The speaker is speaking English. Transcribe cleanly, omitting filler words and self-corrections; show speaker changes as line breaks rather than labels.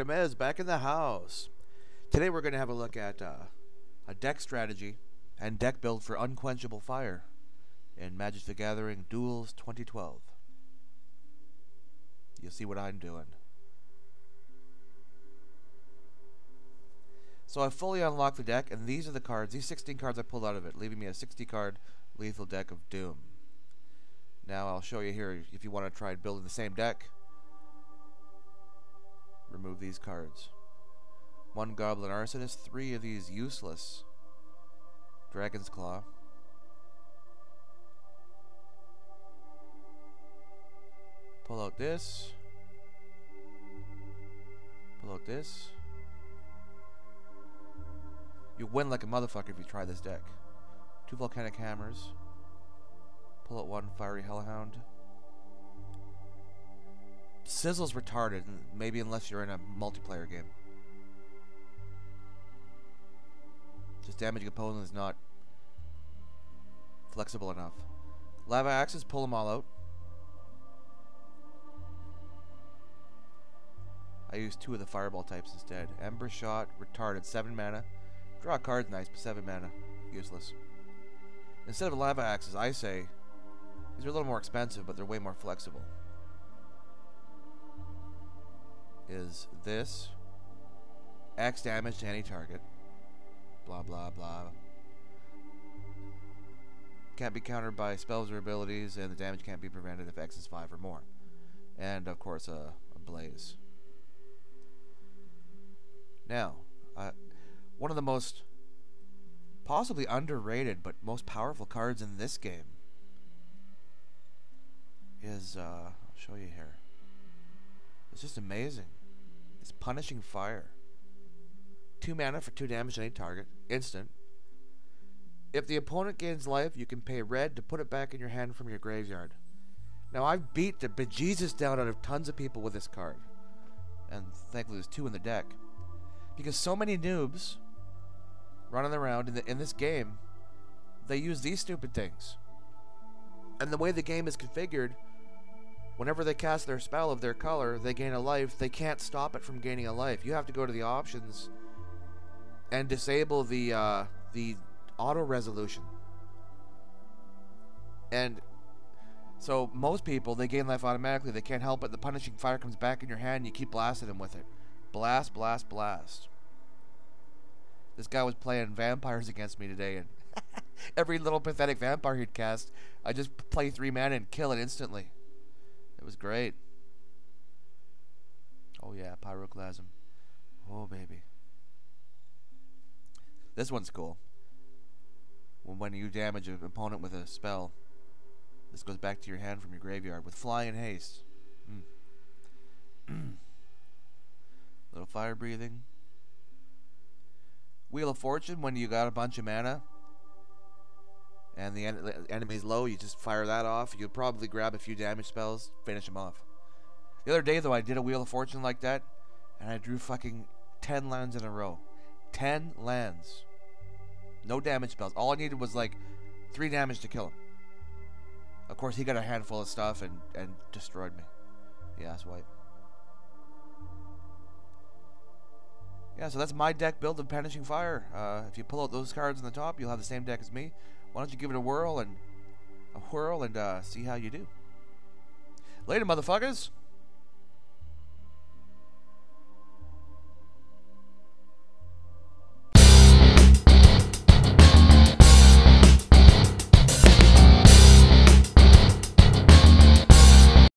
Duhmez back in the house. Today we're going to have a look at a deck strategy and deck build for Unquenchable Fire in Magic the Gathering Duels 2012. You'll see what I'm doing. So I fully unlocked the deck, and these are the cards, these 16 cards I pulled out of it, leaving me a 60 card lethal deck of Doom. Now I'll show you here if you want to try building the same deck. Remove these cards. 1 Goblin Arsonist, 3 of these useless Dragon's Claw. Pull out this. Pull out this. You win like a motherfucker if you try this deck. 2 Volcanic Hammers. Pull out 1 Fiery Hellhound. Sizzle's retarded, maybe unless you're in a multiplayer game. Just damaging opponent is not flexible enough. Lava Axes, pull them all out. I use 2 of the Fireball types instead. Ember Shot, retarded, 7 mana. Draw a card, nice, but 7 mana, useless. Instead of Lava Axes, I say, these are a little more expensive, but they're way more flexible. Is this X damage to any target? Blah, blah, blah. Can't be countered by spells or abilities, and the damage can't be prevented if X is 5 or more. And, of course, a Blaze. Now, one of the most possibly underrated but most powerful cards in this game is, I'll show you here. It's just amazing. It's Punishing Fire. 2 mana for 2 damage to any target. Instant. If the opponent gains life, you can pay red to put it back in your hand from your graveyard. Now, I've beat the bejesus down out of tons of people with this card. And thankfully there's 2 in the deck. Because so many noobs running around in this game, they use these stupid things. And the way the game is configured, whenever they cast their spell of their color, they gain a life. They can't stop it from gaining a life. You have to go to the options and disable the auto resolution. And so most people, they gain life automatically. They can't help it. The Punishing Fire comes back in your hand and you keep blasting them with it. Blast, blast, blast. This guy was playing vampires against me today, and every little pathetic vampire he'd cast, I just play 3 mana and kill it instantly. It was great. Oh yeah, Pyroclasm. Oh baby. This one's cool. When you damage an opponent with a spell, this goes back to your hand from your graveyard with Fly and Haste. Little fire breathing. Wheel of Fortune, when you got a bunch of mana and the enemy's low, you just fire that off. You'll probably grab a few damage spells, finish them off. The other day, though, I did a Wheel of Fortune like that, and I drew fucking 10 lands in a row. 10 lands. No damage spells. All I needed was like 3 damage to kill him. Of course, he got a handful of stuff and destroyed me. Yeah, that's white. Yeah, so that's my deck build of Punishing Fire. If you pull out those cards on the top, you'll have the same deck as me. Why don't you give it a whirl and see how you do. Later, motherfuckers.